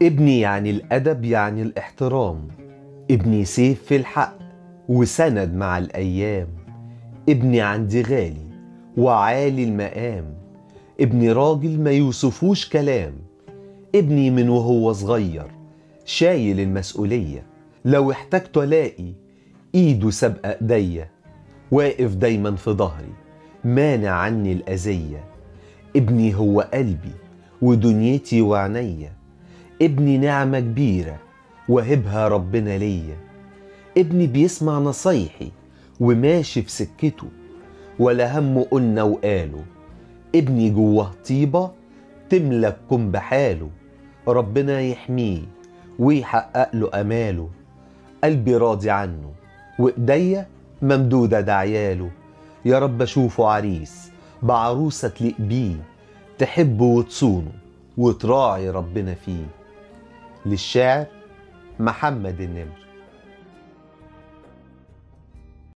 ابني يعني الأدب، يعني الاحترام. ابني سيف في الحق وسند مع الأيام. ابني عندي غالي وعالي المقام. ابني راجل ما يوصفوش كلام. ابني من وهو صغير شايل المسؤولية. لو احتجت الاقي ايده سابقة ايديا. واقف دايما في ظهري مانع عني الأذية. ابني هو قلبي ودنيتي وعنيا. ابني نعمة كبيرة وهبها ربنا ليا. ابني بيسمع نصايحي وماشي في سكته، ولا همه قلنا وقاله. ابني جوه طيبة تملى الكون بحاله. ربنا يحميه ويحقق له أماله. قلبي راضي عنه وإيديا ممدودة دعياله. يا رب أشوفه عريس بعروسة تليق بيه، تحبه وتصونه وتراعي ربنا فيه. للشاعر محمد النمر.